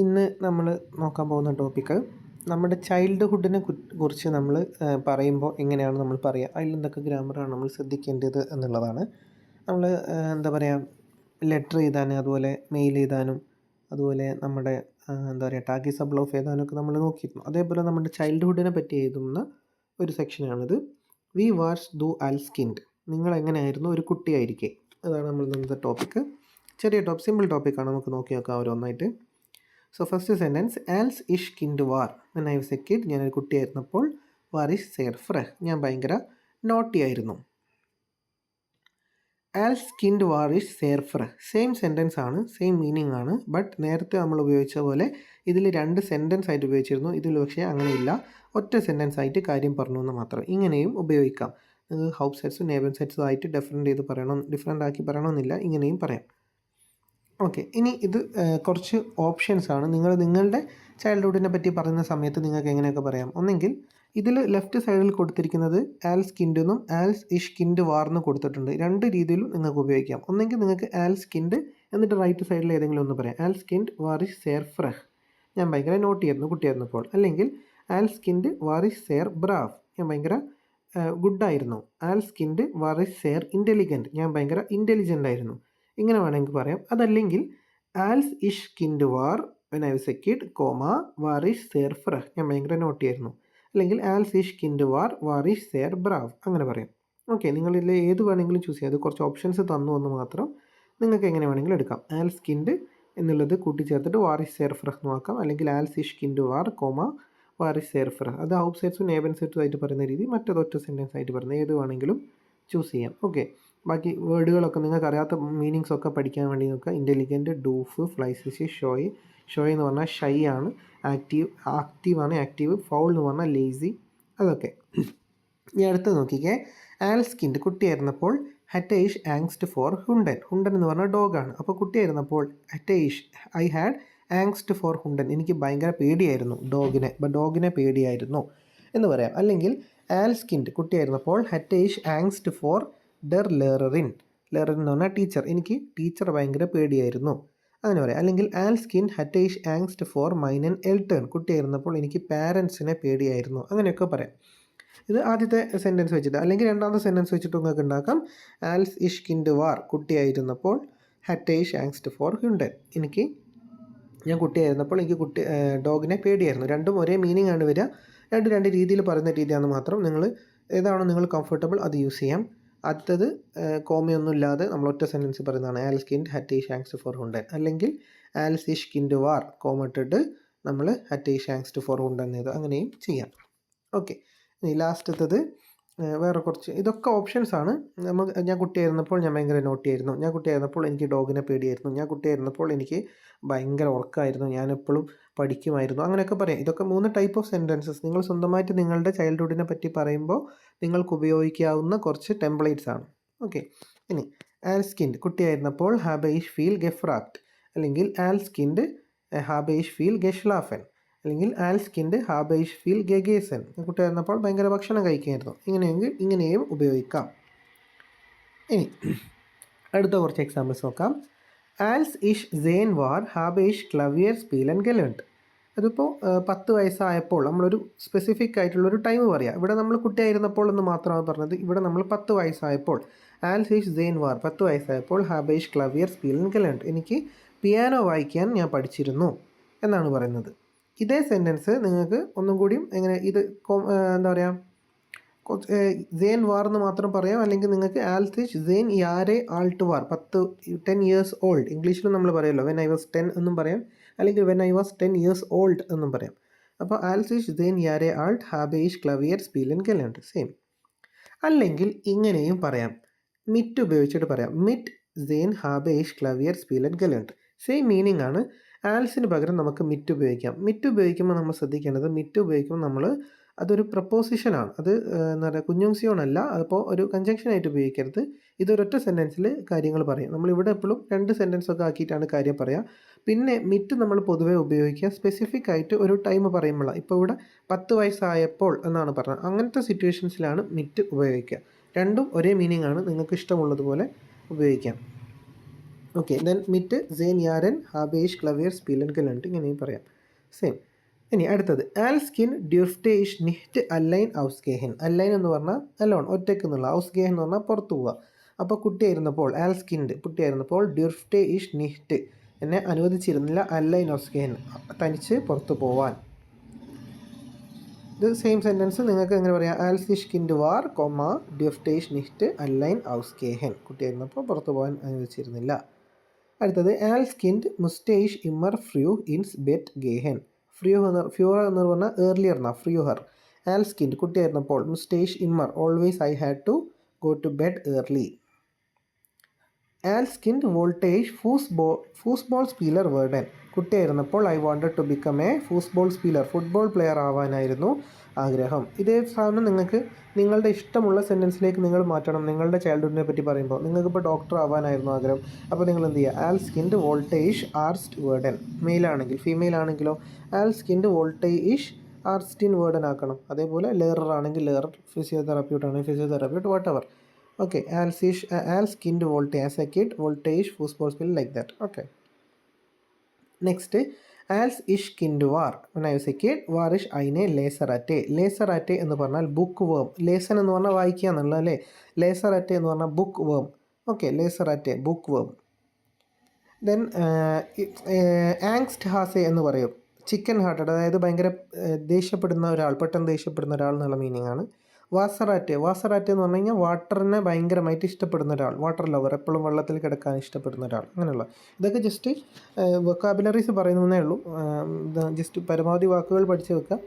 ഇന്ന് നമ്മൾ നോക്കാൻ പോകുന്ന ടോപ്പിക്ക് നമ്മുടെ ചൈൽഡ്ഹുഡിനെ കുറിച്ച് നമ്മൾ പറയുമ്പോൾ എങ്ങനെയാണ് നമ്മൾ പറയുക, അതിലെന്തൊക്കെ ഗ്രാമറാണ് നമ്മൾ ശ്രദ്ധിക്കേണ്ടത് എന്നുള്ളതാണ്. നമ്മൾ എന്താ പറയുക, ലെറ്റർ എഴുതാനും അതുപോലെ മെയിൽ എഴുതാനും അതുപോലെ നമ്മുടെ എന്താ പറയുക ടാക്കി സബ് ഓഫ് എഴുതാനൊക്കെ നമ്മൾ നോക്കിയിരുന്നു. അതേപോലെ നമ്മുടെ ചൈൽഡ്ഹുഡിനെ പറ്റി എഴുതുന്ന ഒരു സെക്ഷനാണിത്. വി വാസ് ദു അൽസ്കിൻഡ്, നിങ്ങൾ എങ്ങനെയായിരുന്നു ഒരു കുട്ടിയായിരിക്കെ. അതാണ് നമ്മൾ ഇന്നത്തെ ടോപ്പിക്ക്. ചെറിയ സിമ്പിൾ ടോപ്പിക്കാണ്, നമുക്ക് നോക്കി നോക്കാം ഓരോന്നായിട്ട്. സോ ഫസ്റ്റ് സെൻറ്റൻസ്, ആൽസ് ഇഷ് കിൻഡ് വാർ when I was a kid, ഞാനൊരു കുട്ടിയായിരുന്നപ്പോൾ. വാർ ഇഷ് സെയർ ഫ്രഹ്, ഞാൻ ഭയങ്കര നോട്ടി ആയിരുന്നു. ആൽസ് കിൻഡ് വാർ ഇഷ് സെയർ ഫ്രഹ് സെയിം സെൻറ്റൻസ് ആണ്, സെയിം മീനിങ് ആണ്. ബട്ട് നേരത്തെ നമ്മൾ ഉപയോഗിച്ച പോലെ ഇതിൽ രണ്ട് സെൻറ്റൻസ് ആയിട്ട് ഉപയോഗിച്ചിരുന്നു. ഇതിൽ പക്ഷേ അങ്ങനെയില്ല, ഒറ്റ സെൻറ്റൻസ് ആയിട്ട് കാര്യം പറഞ്ഞു എന്ന് മാത്രം. ഇങ്ങനെയും ഉപയോഗിക്കാം. ഹൗസ് സെറ്റ്സും നേബർ സെറ്റ്സും ആയിട്ട് ഡിഫറെൻ്റ് ആക്കി പറയണമെന്നില്ല, ഇങ്ങനെയും പറയാം. ഓക്കെ, ഇനി ഇത് കുറച്ച് ഓപ്ഷൻസ് ആണ്. നിങ്ങളുടെ ചൈൽഡ്ഹുഡിനെ പറ്റി പറയുന്ന സമയത്ത് നിങ്ങൾക്ക് എങ്ങനെയൊക്കെ പറയാം. ഒന്നെങ്കിൽ ഇതിൽ ലെഫ്റ്റ് സൈഡിൽ കൊടുത്തിരിക്കുന്നത് ആൽസ് കിൻഡ് എന്നും ആൽസ് ഇഷ് കിൻഡ് വാർ എന്ന് കൊടുത്തിട്ടുണ്ട്. രണ്ട് രീതിയിലും നിങ്ങൾക്ക് ഉപയോഗിക്കാം. ഒന്നെങ്കിൽ നിങ്ങൾക്ക് ആൽസ് കിൻഡ് എന്നിട്ട് റൈറ്റ് സൈഡിൽ ഏതെങ്കിലും ഒന്ന് പറയാം. ആൽസ് കിൻഡ് വാർ ഇഷ് സെയർ ഫ്രഹ്, ഞാൻ ഭയങ്കര നോട്ടിയായിരുന്നു കുട്ടിയായിരുന്നപ്പോൾ. അല്ലെങ്കിൽ ആൽസ് കിൻഡ് വാർ ഇഷ് സെയർ ബ്രാവ്, ഞാൻ ഭയങ്കര ഗുഡായിരുന്നു. ആൽസ് കിൻഡ് വാർ ഇഷ് സെയർ ഇൻ്റലിജൻറ്റ്, ഞാൻ ഭയങ്കര ഇൻ്റലിജൻ്റ് ആയിരുന്നു. ഇങ്ങനെ വേണമെങ്കിൽ പറയാം. അതല്ലെങ്കിൽ ആൽസ് ഇഷ് കിൻഡ് വാർ when I was a kid, വാർ ഇഷ് സെയർ ഫ്രഹ്, ഞാൻ ഭയങ്കര നോട്ടിയായിരുന്നു. അല്ലെങ്കിൽ ആൽസ് ഇഷ് കിൻഡ് വാർ ഇഷ് സെയർ ബ്രാവ്, അങ്ങനെ പറയാം. ഓക്കെ, നിങ്ങളിതിൽ ഏത് വേണമെങ്കിലും ചൂസ് ചെയ്യാം. അത് കുറച്ച് ഓപ്ഷൻസ് തന്നു എന്ന് മാത്രം. നിങ്ങൾക്ക് എങ്ങനെ വേണമെങ്കിലും എടുക്കാം. ആൽസ് കിൻഡ് എന്നുള്ളത് കൂട്ടിച്ചേർത്തിട്ട് വാർ ഇഷ് സെയർ ഫ്രഹ് എന്ന് ആക്കാം. അല്ലെങ്കിൽ ആൽസ് ഇഷ് കിൻഡ് വാർ ഇഷ് സെയർ ഫ്രഹ്. അത് ഔട്ട് സെറ്റ്സും നേബൻ സെറ്റ്സും ആയിട്ട് പറയുന്ന രീതി, മറ്റേതൊറ്റ സെൻറ്റൻസ് ആയിട്ട് പറയുന്നത്, ഏത് വേണമെങ്കിലും ചൂസ് ചെയ്യാം. ഓക്കെ, ബാക്കി വേർഡുകളൊക്കെ നിങ്ങൾക്ക് അറിയാത്ത മീനിങ്സ് ഒക്കെ പഠിക്കാൻ വേണ്ടി നോക്കുക. ഇൻ്റലിജൻറ്റ്, ഡൂഫ്, ഫ്ലൈസിഷ്, ഷോയ് എന്ന് പറഞ്ഞാൽ ഷൈ ആണ്. ആക്റ്റീവാണ്, ആക്റ്റീവ്. ഫൗൾ എന്ന് പറഞ്ഞാൽ ലേസി. അതൊക്കെ ഇനി അടുത്ത് നോക്കിക്കേ. ആൽസ്കിൻഡ് കുട്ടിയായിരുന്നപ്പോൾ ഹറ്റൈഷ് ആങ്സ്റ്റ് ഫോർ ഹുണ്ടൻ എന്ന് പറഞ്ഞാൽ ഡോഗാണ്. അപ്പോൾ കുട്ടിയായിരുന്നപ്പോൾ ഹറ്റൈഷ് ഐ ഹാഡ് ആങ്സ്റ്റ് ഫോർ ഹുണ്ടൻ, എനിക്ക് ഭയങ്കര പേടിയായിരുന്നു ഡോഗിനെ പേടിയായിരുന്നു എന്ന് പറയാം. അല്ലെങ്കിൽ ആൽസ്കിൻഡ് കുട്ടിയായിരുന്നപ്പോൾ ഹറ്റൈഷ് ആങ്സ്റ്റ് ഫോർ ഡെർ ലേററിൻ എന്ന് പറഞ്ഞാൽ ടീച്ചർ, എനിക്ക് ടീച്ചർ ഭയങ്കര പേടിയായിരുന്നു, അങ്ങനെ പറയാം. അല്ലെങ്കിൽ ആൽസ്കിൻഡ് ഹറ്റൈഷ് ആങ്സ്റ്റ് ഫോർ മൈനൻ എൽട്ടേൺ, കുട്ടിയായിരുന്നപ്പോൾ എനിക്ക് പാരൻസിനെ പേടിയായിരുന്നു, അങ്ങനെയൊക്കെ പറയാം. ഇത് ആദ്യത്തെ സെൻറ്റൻസ് വെച്ചിട്ട്. അല്ലെങ്കിൽ രണ്ടാമത്തെ സെൻറ്റൻസ് വെച്ചിട്ട് നിങ്ങൾക്ക് ഉണ്ടാക്കാം. ആൽസ് ഇഷ് കിൻഡ് വാർ, കുട്ടിയായിരുന്നപ്പോൾ ഹറ്റൈഷ് ആങ്സ്റ്റ് ഫോർ ഹുണ്ടൻ, ഞാൻ കുട്ടിയായിരുന്നപ്പോൾ എനിക്ക് ഡോഗിനെ പേടിയായിരുന്നു. രണ്ടും ഒരേ മീനിങ് ആണ് വരിക, രണ്ട് രീതിയിൽ പറയുന്ന രീതിയാണെന്ന് മാത്രം. നിങ്ങൾ ഏതാണോ നിങ്ങൾ കംഫർട്ടബിൾ അത് യൂസ് ചെയ്യാം. അടുത്തത് കോമയൊന്നും ഇല്ലാതെ നമ്മൾ ഒറ്റ സെൻറ്റൻസ് പറയുന്നതാണ്. ആൽസ് കിൻഡ് ഹറ്റൈഷ് ആങ്സ്റ്റ് ഫോർ ഹുണ്ടൻ. അല്ലെങ്കിൽ ആൽസ് ഇഷ് കിൻഡ് വാർ കോമട്ടിട്ട് നമ്മൾ ഹറ്റൈഷ് ആങ്സ്റ്റ് ഫോർ ഹുണ്ടൻ ചെയ്ത് അങ്ങനെയും ചെയ്യാം. ഓക്കെ, ഇനി ലാസ്റ്റത്തത് വേറെ കുറച്ച്, ഇതൊക്കെ ഓപ്ഷൻസ് ആണ്. ഞാൻ കുട്ടിയായിരുന്നപ്പോൾ ഞാൻ ഭയങ്കര നോട്ടിയായിരുന്നു. ഞാൻ കുട്ടിയായിരുന്നപ്പോൾ എനിക്ക് ഡോഗിനെ പേടിയായിരുന്നു. ഞാൻ കുട്ടിയായിരുന്നപ്പോൾ എനിക്ക് ഭയങ്കര ഉറക്കമായിരുന്നു. ഞാനെപ്പോഴും പഠിക്കുമായിരുന്നു, അങ്ങനെയൊക്കെ പറയാം. ഇതൊക്കെ 3 ടൈപ്പ് ഓഫ് സെൻറ്റൻസസ് നിങ്ങൾ സ്വന്തമായിട്ട് നിങ്ങളുടെ ചൈൽഡ്ഹുഡിനെ പറ്റി പറയുമ്പോൾ നിങ്ങൾക്ക് ഉപയോഗിക്കാവുന്ന കുറച്ച് ടെംപ്ലേറ്റ്സ് ആണ്. ഓക്കെ, ഇനി ആൽസ്കിൻഡ് കുട്ടിയായിരുന്നപ്പോൾ ഹാബൈഷ് ഫീൽ ഗെഫ്രാക്ട്, അല്ലെങ്കിൽ ആൽസ്കിൻഡ് ഹാബൈഷ് ഫീൽ ഗെഷ്ലാഫൻ, അല്ലെങ്കിൽ ആൽസ്കിൻഡ് ഹാബൈഷ് ഫീൽ ഗെഗേസൻ, കുട്ടിയായിരുന്നപ്പോൾ ഭയങ്കര ഭക്ഷണം കഴിക്കുമായിരുന്നു. ഇങ്ങനെയും ഉപയോഗിക്കാം. ഇനി അടുത്ത കുറച്ച് എക്സാമ്പിൾസ് നോക്കാം. ആൽസ് ഇഷ് സെയിൻ വാർ ഹാബൈഷ് ക്ലവിയർ സ്പീലൻ ഗെലണ്ട്, അതിപ്പോൾ 10 വയസ്സായപ്പോൾ, നമ്മളൊരു സ്പെസിഫിക് ആയിട്ടുള്ളൊരു ടൈം പറയാം. ഇവിടെ നമ്മൾ കുട്ടിയായിരുന്നപ്പോൾ എന്ന് മാത്രമാണ് പറഞ്ഞത്. ഇവിടെ നമ്മൾ 10 വയസ്സായപ്പോൾ, ആൽസ് ഇഷ് സെയിൻ വാർ 10 വയസ്സായപ്പോൾ ഹാബൈഷ് ക്ലവിയർ സ്പീലൻ ഗെലണ്ട്, എനിക്ക് പിയാനോ വായിക്കാൻ ഞാൻ പഠിച്ചിരുന്നു എന്നാണ് പറയുന്നത്. ഇതേ സെൻറ്റൻസ് നിങ്ങൾക്ക് ഒന്നും കൂടിയും എങ്ങനെ എന്താ പറയുക, സെയിൻ വാർ എന്ന് മാത്രം പറയാം. അല്ലെങ്കിൽ നിങ്ങൾക്ക് ആൽസ് ഇഷ് സെയിൻ യാരെ ആൾട്ട് വാർ 10 years old, ഇംഗ്ലീഷിലും നമ്മൾ പറയുമല്ലോ വെൻ ഐ വാസ് 10 എന്നും പറയാം. അല്ലെങ്കിൽ when I was 10 years old എന്നും പറയാം. അപ്പോൾ ആൽസ് ഇഷ് സെയിൻ യാരെ ആൾട്ട് ഹാബൈഷ് ക്ലവിയർ സ്പീലൻ ഗെലണ്ട്, സെയിം. അല്ലെങ്കിൽ ഇങ്ങനെയും പറയാം, മിറ്റ് ഉപയോഗിച്ചിട്ട് പറയാം. മിറ്റ് സെയിൻ ഹാബൈഷ് ക്ലവിയർ സ്പീലൻ ഗെലണ്ട്, സെയിം മീനിങ് ആണ്. ആൽസിന് പകരം നമുക്ക് മിറ്റ് ഉപയോഗിക്കാം. മിറ്റ് ഉപയോഗിക്കുമ്പോൾ നമ്മൾ ശ്രദ്ധിക്കേണ്ടത്, മിറ്റ് ഉപയോഗിക്കുമ്പോൾ നമ്മൾ അതൊരു പ്രപ്പോസിഷനാണ്. അത് എന്താ പറയുക, കുഞ്ഞുങ്സിയോൺ അല്ല. അതിപ്പോൾ ഒരു കൺജങ്ഷനായിട്ട് ഉപയോഗിക്കരുത്. ഇതൊരൊറ്റ സെൻറ്റൻസിൽ കാര്യങ്ങൾ പറയും. നമ്മളിവിടെ എപ്പോഴും 2 സെൻറ്റൻസൊക്കെ ആക്കിയിട്ടാണ് കാര്യം പറയുക. പിന്നെ മിറ്റ് നമ്മൾ പൊതുവേ ഉപയോഗിക്കുക സ്പെസിഫിക് ആയിട്ട് ഒരു ടൈം പറയുമ്പോഴാണ്. ഇപ്പോൾ ഇവിടെ 10 വയസ്സായപ്പോൾ എന്നാണ് പറഞ്ഞത്. അങ്ങനത്തെ സിറ്റുവേഷൻസിലാണ് മിറ്റ് ഉപയോഗിക്കുക. രണ്ടും ഒരേ മീനിങ് ആണ്, നിങ്ങൾക്ക് ഇഷ്ടമുള്ളതുപോലെ ഉപയോഗിക്കാം. ഓക്കെ, ദെൻ മിറ്റ് സെയിൻ യാരൻ ഹാബേഷ് ക്ലവിയർ സ്പീലൻ ഗലണ്ട് ഇങ്ങനെയും പറയാം. സെയിം. ഇനി അടുത്തത് ആൽസ്കിൻ ഡ്യൂഫ്റ്റെ ഇഷ് നിഹ്റ്റ് അല്ലൈൻ ഔസ്ഗേഹൻ. അല്ലൈൻ എന്ന് പറഞ്ഞാൽ അലോൺ, ഒറ്റയ്ക്ക് എന്നുള്ള. ഔസ്ഗേഹൻ എന്ന് പറഞ്ഞാൽ പുറത്തു പോവുക. അപ്പോൾ കുട്ടിയായിരുന്നപ്പോൾ ആൽസ്കിൻഡ് കുട്ടിയായിരുന്നപ്പോൾ ഡ്യൂഫ്റ്റെ ഇഷ് നിഹ്റ്റ് എന്നെ അനുവദിച്ചിരുന്നില്ല അല്ലൈൻ ഔസ്ഗേഹൻ തനിച്ച് പുറത്തു പോവാൻ. ഇത് സെയിം സെൻറ്റൻസ് നിങ്ങൾക്ക് എങ്ങനെ പറയാം? ആൽസ് ഇഷ് കിൻഡ് വാർ കൊമ്മ ഡ്യൂഫ്റ്റെ ഇഷ് നിഹ്റ്റ് അല്ലൈൻ ഔസ്ഗേഹൻ. കുട്ടിയായിരുന്നപ്പോൾ പുറത്തു പോകാൻ അനുവദിച്ചിരുന്നില്ല. അടുത്തത് ആൽസ് കിൻഡ് മുസ്റ്റേഷ് ഇമ്മർ ഫ്രൂ ഇൻസ് ബെറ്റ് ഗേഹൻ. ഫ്യൂഹർ എന്ന് പറഞ്ഞാൽ ഏർലിയർ എന്നാ, ഫ്യൂഹർ. ആൽസ് കിൻഡ് കുട്ടിയായിരുന്നപ്പോൾ മുസ്റ്റേഷ് ഇമ്മർ always I had to go to bed early. ആൽസ് കിൻഡ് വോൾട്ടേജ് ഫൂസ്ബോൾ സ്പീലർ വേർഡൻ. കുട്ടിയായിരുന്നപ്പോൾ I wanted to become a ഫൂസ്ബോൾ സ്പീലർ, ഫുട്ബോൾ പ്ലെയർ ആവാനായിരുന്നു ആഗ്രഹം. ഇതേ സാധനം നിങ്ങൾക്ക് നിങ്ങളുടെ ഇഷ്ടമുള്ള സെൻറ്റൻസിലേക്ക് നിങ്ങൾ മാറ്റണം. നിങ്ങളുടെ ചൈൽഡ്ഹുഡിനെ പറ്റി പറയുമ്പോൾ നിങ്ങൾക്കിപ്പോൾ ഡോക്ടർ ആവാനായിരുന്നു ആഗ്രഹം. അപ്പോൾ നിങ്ങൾ എന്ത് ചെയ്യുക? ആൽസ് കിൻഡ് വോൾട്ടേജ് ആർസ്റ്റ് വേർഡൻ. മെയിലാണെങ്കിൽ, ഫീമെയിൽ ആണെങ്കിലോ ആൽസ് കിൻഡ് വോൾട്ടേജ് ആർസ്റ്റിൻ വേർഡൻ ആക്കണം. അതേപോലെ ലേറർ ആണെങ്കിൽ ലേറർ, ഫിസിയോതെറാപ്യൂട്ട് ആണെങ്കിൽ ഫിസിയോതെറാപ്യൂട്ട്, whatever. Okay, Als Kind Volte as a kid, voltage, football spill like that. Okay. Next, Als ich Kind war. When I was a kid, war ich eine Leseratte. Leseratte എന്ന് പറഞ്ഞാൽ book വേം. Liaison എന്ന് പറഞ്ഞാൽ വായിക്കുക എന്നുള്ള അല്ലേ. ലേസറാറ്റെ എന്ന് പറഞ്ഞാൽ ബുക്ക് വേം. ഓക്കെ, ലേസറാറ്റെ ബുക്ക് വേം. ദെൻ ആങ്സ്റ്റ് ഹാസെ എന്ന് പറയും. ചിക്കൻ ഹാർട്ടഡ്, അതായത് ഭയങ്കര ദേഷ്യപ്പെടുന്ന ഒരാൾ, പെട്ടെന്ന് ദേഷ്യപ്പെടുന്ന ഒരാൾ എന്നുള്ള മീനിങ് ആണ്. വാസറാറ്റ് എന്ന് പറഞ്ഞു കഴിഞ്ഞാൽ വാട്ടറിനെ ഭയങ്കരമായിട്ട് ഇഷ്ടപ്പെടുന്ന ഒരാൾ, വാട്ടർ ലവർ, എപ്പോഴും വെള്ളത്തിൽ കിടക്കാൻ ഇഷ്ടപ്പെടുന്ന ഒരാൾ, അങ്ങനെയുള്ള. ഇതൊക്കെ ജസ്റ്റ് വൊക്കാബുലറീസ് പറയുന്നതേ ഉള്ളൂ. ജസ്റ്റ് പരമാവധി വാക്കുകൾ പഠിച്ച് വെക്കുക.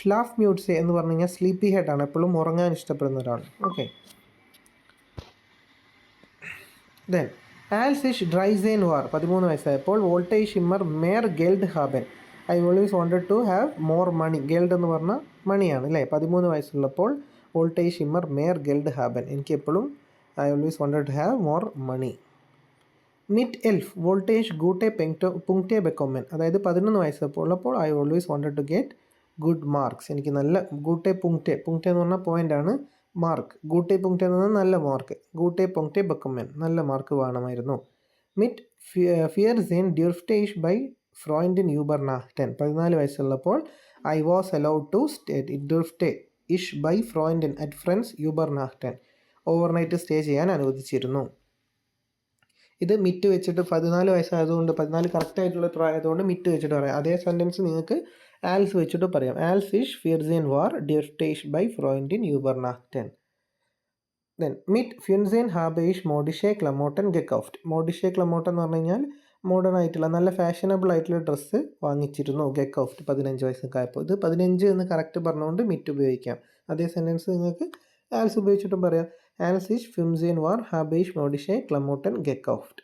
ഷ്ലാഫ് മ്യൂട്ട്സെ എന്ന് പറഞ്ഞു കഴിഞ്ഞാൽ സ്ലീപ്പി ഹെഡ് ആണ്, എപ്പോഴും ഉറങ്ങാൻ ഇഷ്ടപ്പെടുന്ന ഒരാൾ. ഓക്കെ. ദെൻ ആൽസിഷ് ഡ്രൈസേൻ വാർ. 13 വയസ്സായപ്പോൾ വോൾട്ടേജ് ഷിമ്മർ മേർ ഗെൽഡ് ഹാബൻ. I always wanted to have more money. ഗെൽഡ് എന്ന് പറഞ്ഞാൽ മണിയാണ് അല്ലേ. 13 വയസ്സുള്ളപ്പോൾ വോൾട്ടേജ് ഷിമ്മർ മേർ ഗെൽഡ് ഹാബൻ. എനിക്ക് എപ്പോഴും I always wanted to have more money. മിറ്റ് എൽഫ് വോൾട്ടേജ് ഗൂട്ടെ പുങ്ക്ടെ ബെക്കൊമ്മൻ. അതായത് 11 വയസ്സുള്ളപ്പോൾ I always wanted to get good marks. എനിക്ക് നല്ല ഗൂട്ടെ പുങ്ക്ടെ എന്ന് പറഞ്ഞാൽ പോയിൻ്റ് ആണ്, മാർക്ക്. ഗൂട്ടെ പുങ്ക്ടെ എന്ന് പറഞ്ഞാൽ നല്ല മാർക്ക്. ഗൂട്ടെ പുങ്ക്ടെ ബെക്കൊമ്മൻ, നല്ല മാർക്ക് വേണമായിരുന്നു. മിറ്റ് ഫിയർസെൻ ഡ്യൂർഫ്റ്റേഷ് ബൈ ഫ്രോയിൻഡിൻ യൂബർനാഹ്റ്റൻ. 14 വയസ്സുള്ളപ്പോൾ I was allowed to stay ഡ്യൂർഫ്റ്റെ ഇഷ് ബൈ ഫ്രോയിൻഡിൻ അറ്റ് ഫ്രണ്ട്സ് യൂബർനാഹ്റ്റൻ. ഓവർനൈറ്റ് സ്റ്റേ ചെയ്യാൻ അനുവദിച്ചിരുന്നു. ഇത് മിറ്റ് വെച്ചിട്ട് 14 വയസ്സായതുകൊണ്ട്, 14 കറക്റ്റ് ആയിട്ടുള്ള പ്രായമായതുകൊണ്ട് മിറ്റ് വെച്ചിട്ട് പറയാം. അതേ സെൻറ്റൻസ് നിങ്ങൾക്ക് ആൽസ് വെച്ചിട്ട് പറയാം. ആൽസ് ഇഷ് ഫിയർസെൻ വാർ ഡ്യൂർഫ്റ്റേഷ് ബൈ ഫ്രോയിൻഡിൻ യൂബർനാഹ്റ്റൻ. ദെൻ മിറ്റ് ഫ്യുൻസെൻ ഹാബേഷ് മോഡിഷെ ക്ലമോട്ടൻ ഗെക്കൗഫ്റ്റ്. മോഡിഷെ ക്ലമോട്ടൻ എന്ന് പറഞ്ഞു കഴിഞ്ഞാൽ മോഡേൺ ആയിട്ടുള്ള നല്ല ഫാഷനബിൾ ആയിട്ടുള്ള ഡ്രസ്സ് വാങ്ങിച്ചിരുന്നു ഗെക്കൗഫ്റ്റ് 15 വയസ്സൊക്കെ ആയപ്പോൾ. ഇത് 15 എന്ന് കറക്റ്റ് പറഞ്ഞുകൊണ്ട് മിറ്റ് ഉപയോഗിക്കാം. അതേ സെൻറ്റൻസ് നിങ്ങൾക്ക് ആൽസ് ഉപയോഗിച്ചിട്ടും പറയാം. ആൽസ് ഇഷ് ഫ്യുൻസെൻ വാർ ഹാബേഷ് മോഡിഷെ ക്ലമോട്ടൻ ഗെക്കൗഫ്റ്റ്.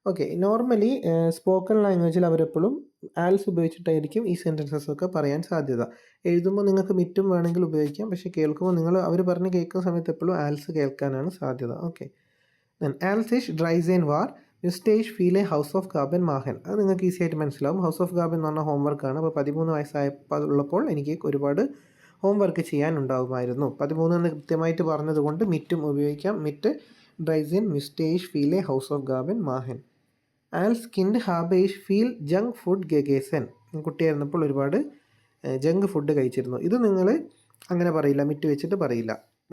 ഓക്കെ, നോർമലി സ്പോക്കൺ ലാംഗ്വേജിൽ അവരെപ്പോഴും ആൽസ് ഉപയോഗിച്ചിട്ടായിരിക്കും ഈ സെൻറ്റൻസസ് ഒക്കെ പറയാൻ സാധ്യത. എഴുതുമ്പോൾ നിങ്ങൾക്ക് മിറ്റും വേണമെങ്കിൽ ഉപയോഗിക്കാം, പക്ഷേ കേൾക്കുമ്പോൾ നിങ്ങൾ അവർ പറഞ്ഞ് കേൾക്കുന്ന സമയത്ത് എപ്പോഴും ആൽസ് കേൾക്കാനാണ് സാധ്യത. ഓക്കെ. ദെൻ ആൽസ് ഇഷ് ഡ്രൈസെൻ വാർ യുസ്റ്റേജ് ഫീലെ ഹൗസ് ഓഫ് ഗാബൻ മാഹൻ. അത് നിങ്ങൾക്ക് ഈസി ആയിട്ട് മനസ്സിലാവും. ഹൗസ് ഓഫ് ഗാബൻ എന്ന് പറഞ്ഞാൽ ഹോംവർക്കാണ്. അപ്പോൾ 13 വയസ്സായപ്പോൾ ഉള്ളപ്പോൾ എനിക്ക് ഒരുപാട് ഹോംവർക്ക് ചെയ്യാനുണ്ടാകുമായിരുന്നു. 13 എന്ന് കൃത്യമായിട്ട് പറഞ്ഞതുകൊണ്ട് മിറ്റും ഉപയോഗിക്കാം. മിറ്റ് ഡ്രൈസെൻ മിസ്റ്റേഷ് ഫീലെ ഹൗസ് ഓഫ് ഗാബൻ മാഹൻ. ആൽസ് കിൻഡ് ഹാബേഷ് ഫീൽ ജങ്ക് ഫുഡ് ഗെഗേസൻ. കുട്ടിയായിരുന്നപ്പോൾ ഒരുപാട് ജങ്ക് ഫുഡ് കഴിച്ചിരുന്നു. ഇത് നിങ്ങൾ അങ്ങനെ പറയില്ല, മിറ്റ് വെച്ചിട്ട് പറയില്ല,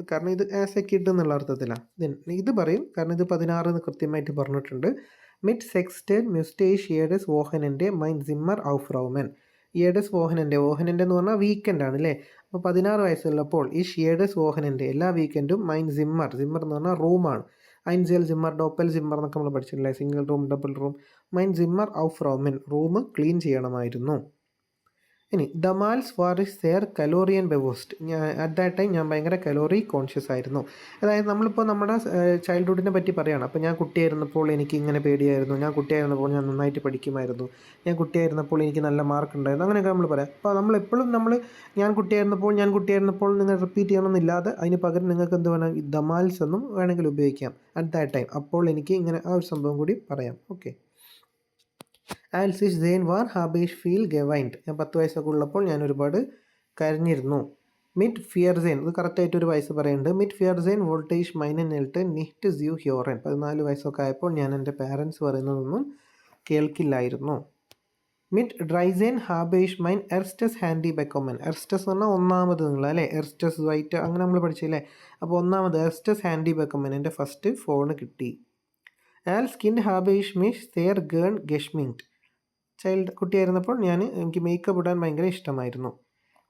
കാരണം ഇത് ആസ് എ കിഡ് എന്നുള്ള അർത്ഥത്തിലാണ്. ദെൻ ഇത് പറയും, കാരണം ഇത് 16 എന്ന് കൃത്യമായിട്ട് പറഞ്ഞിട്ടുണ്ട്. മിറ്റ് സെക്സ്റ്റൻ മ്യൂസ്റ്റേഷ് യേഡസ് വോഹനൻ്റെ മൈൻ സിമ്മർ ഔഫ് റൗമൻ. യേഡസ് വോഹനൻ്റെ എന്ന് പറഞ്ഞാൽ വീക്കെൻഡ് ആണ് അല്ലേ. അപ്പോൾ 16 വയസ്സുള്ളപ്പോൾ ഈ യേഡസ് വോഹനൻ്റെ എല്ലാ വീക്കെൻഡും മൈൻ സിമ്മർ എന്ന് പറഞ്ഞാൽ റൂമാണ്. ഐൻസെൽ സിമ്മർ, ഡോപ്പൽ സിമ്മർ എന്നൊക്കെ നമ്മൾ പഠിച്ചിട്ടില്ലേ, സിംഗിൾ റൂം, ഡബിൾ റൂം. മൈൻ സിമ്മർ ഔഫ് റൗമൻ, റൂം ക്ലീൻ ചെയ്യണമായിരുന്നു. ഇനി ദമാൽസ് വാറിസ് സെയർ കലോറിയൻ ബെവോസ്റ്റ്. അറ്റ് ദാറ്റ് ടൈം ഞാൻ ഭയങ്കര കലോറി കോൺഷ്യസ് ആയിരുന്നു. അതായത് നമ്മളിപ്പോൾ നമ്മുടെ ചൈൽഡ്ഹുഡിനെ പറ്റി പറയുകയാണ്. അപ്പോൾ ഞാൻ കുട്ടിയായിരുന്നപ്പോൾ എനിക്ക് ഇങ്ങനെ പേടിയായിരുന്നു, ഞാൻ കുട്ടിയായിരുന്നപ്പോൾ ഞാൻ നന്നായിട്ട് പഠിക്കുമായിരുന്നു, ഞാൻ കുട്ടിയായിരുന്നപ്പോൾ എനിക്ക് നല്ല മാർക്ക് ഉണ്ടായിരുന്നു, അങ്ങനെയൊക്കെ നമ്മൾ പറയാം. അപ്പോൾ നമ്മളെപ്പോഴും ഞാൻ കുട്ടിയായിരുന്നപ്പോൾ നിങ്ങൾ റിപ്പീറ്റ് ചെയ്യണമെന്നില്ലാതെ അതിന് പകരം നിങ്ങൾക്ക് എന്ത് വേണം, ദമാൽസ് എന്നും വേണമെങ്കിൽ ഉപയോഗിക്കാം. അറ്റ് ദാറ്റ് ടൈം, അപ്പോൾ എനിക്ക് ഇങ്ങനെ ആ ഒരു സംഭവം കൂടി പറയാം. ഓക്കെ. ആൽസ് ഇഷ് സെയിൻ വാർ ഹാബേഷ് ഫീൽ ഗെവൈൻഡ്. ഞാൻ 10 വയസ്സൊക്കെ ഉള്ളപ്പോൾ ഞാൻ ഒരുപാട് കരഞ്ഞിരുന്നു. മിറ്റ് ഫിയർസെൻ ഇത് കറക്റ്റായിട്ടൊരു വയസ്സ് പറയുന്നുണ്ട്. മിറ്റ് ഫിയർസെൻ വോൾട്ടേജ് മൈനൻ നെൽട്ട് നിഹ്റ്റ് സ്യൂ ഹ്യോറൻ 14 വയസ്സൊക്കെ ആയപ്പോൾ ഞാൻ എൻ്റെ പാരൻസ് പറയുന്നതൊന്നും കേൾക്കില്ലായിരുന്നു. മിറ്റ് ഡ്രൈസെൻ ഹാബേഷ് മൈൻ എർസ്റ്റസ് ഹാൻഡി ബെക്കൊമൻ. എർസ്റ്റസ് എന്ന് പറഞ്ഞാൽ ഒന്നാമത് നിങ്ങൾ അല്ലേ, എർസ്റ്റസ് വൈറ്റ് അങ്ങനെ നമ്മൾ പഠിച്ചില്ലേ. അപ്പോൾ ഒന്നാമത് എർസ്റ്റസ് ഹാൻഡി ബെക്കൊമൻ എൻ്റെ ഫസ്റ്റ് ഫോൺ കിട്ടി. ആൽ സ്കിൻഡ് ഹാബേഷ് മിഷ് സെയർ ഗേൺ ഗെഷ്മിങ്റ്റ്. കുട്ടിയായിരുന്നപ്പോൾ എനിക്ക് മേക്കപ്പ് ഇടാൻ ഭയങ്കര ഇഷ്ടമായിരുന്നു.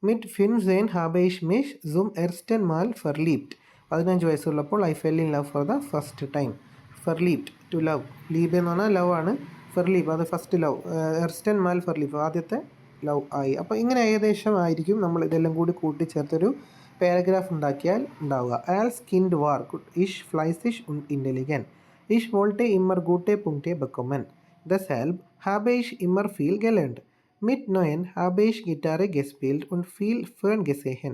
മിറ്റ് ഫിൻസെൻ ഹാബേഷ് മിഷ് സും എർസ്റ്റൻ മാൽ ഫെർലീപ്റ്റ്. 15 വയസ്സുള്ളപ്പോൾ I fell in love for the first time. ഫെർലീപ്റ്റ് ടു ലവ്, ലീബ് എന്ന് പറഞ്ഞാൽ ലവ് ആണ്, ഫെർലീപ്പ് അത് ഫസ്റ്റ് ലവ്, എർസ്റ്റൻ മാൽ ഫെർലീപ്പ് ആദ്യത്തെ ലവ് ആയി. അപ്പോൾ ഇങ്ങനെ ഏകദേശം ആയിരിക്കും നമ്മൾ ഇതെല്ലാം കൂടി കൂട്ടിച്ചേർത്തൊരു പാരഗ്രാഫ് ഉണ്ടാക്കിയാൽ ഉണ്ടാവുക. ആൽ സ്കിൻഡ് വാർ ഇഷ് ഫ്ലൈസിഷ് ഇൻ്റലിഗൻ ഇഷ് വോൾട്ടെ ഇമ്മർ ഗൂട്ടെ പുങ്ടെ ബെക്കൊമൻ. Deshalb habe ich immer viel gelernt. Mit 9 habe ich Gitarre gespielt und viel Fern gesehen.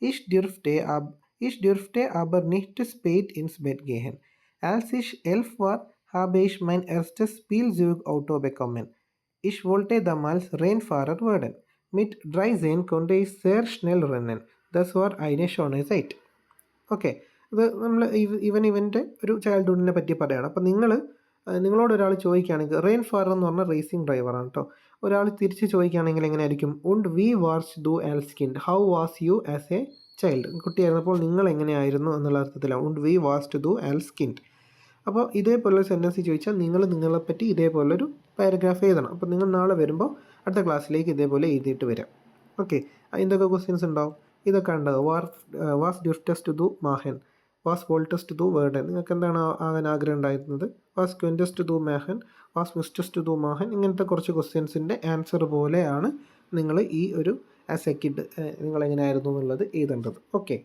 Ich dürfte aber nicht spät ins Bett gehen. Als ich 11 war, habe ich mein erstes Spielzeugauto bekommen. Ich wollte damals Rennfahrer werden. Mit 13 konnte ich sehr schnell rennen. Das war eine schöne Zeit. Okay, ഇത് നമ്മൾ ഇവൻ്റെ ഒരു ചൈൽഡ്ഹുഡിനെ പറ്റി പറയുകയാണ്. അപ്പോൾ നിങ്ങളോട് ഒരാൾ ചോദിക്കുകയാണെങ്കിൽ റെയിൻ ഫാറർ എന്ന് പറഞ്ഞാൽ റേസിംഗ് ഡ്രൈവറാണ് കേട്ടോ. ഒരാൾ തിരിച്ച് ചോദിക്കുകയാണെങ്കിൽ എങ്ങനെയായിരിക്കും? ഉണ്ട് വി വാസ് ഡു ആൽ സ്കിൻഡ്, how was you as a child. കുട്ടിയായിരുന്നപ്പോൾ നിങ്ങൾ എങ്ങനെയായിരുന്നു എന്നുള്ള അർത്ഥത്തിലാണ് ഉണ്ട് വി വാസ് ടു ഡു ആൽ സ്കിൻഡ്. അപ്പോൾ ഇതേപോലൊരു സെൻറ്റൻസ് ചോദിച്ചാൽ നിങ്ങളെപ്പറ്റി ഇതേപോലൊരു പാരഗ്രാഫ് എഴുതണം. അപ്പോൾ നിങ്ങൾ നാളെ വരുമ്പോൾ അടുത്ത ക്ലാസ്സിലേക്ക് ഇതേപോലെ എഴുതിയിട്ട് വരാം. ഓക്കെ, എന്തൊക്കെ ക്വസ്റ്റ്യൻസ് ഉണ്ടാവും? ഇതൊക്കെ ഉണ്ടാവും. വാസ് ഡ്യൂസ്റ്റസ് ടു ഡു മാഹൻ, വാസ് വോൾട്ടസ് ടു ഡു വേർഡൻ. നിങ്ങൾക്ക് എന്താണ് ആകാൻ ആഗ്രഹം ഉണ്ടായിരുന്നത്? വാസ് ക്വൻറ്റസ് ടു ഡു മാഹൻ, വാസ് മിസ്റ്റസ് ടു ഡു മാഹൻ. ഇങ്ങനത്തെ കുറച്ച് ക്വസ്റ്റ്യൻസിൻ്റെ ആൻസർ പോലെയാണ് നിങ്ങൾ ഈ ഒരു ആസ് എ കിഡ് നിങ്ങളെങ്ങനെയായിരുന്നു എന്നുള്ളത് എഴുതേണ്ടത്. ഓക്കെ.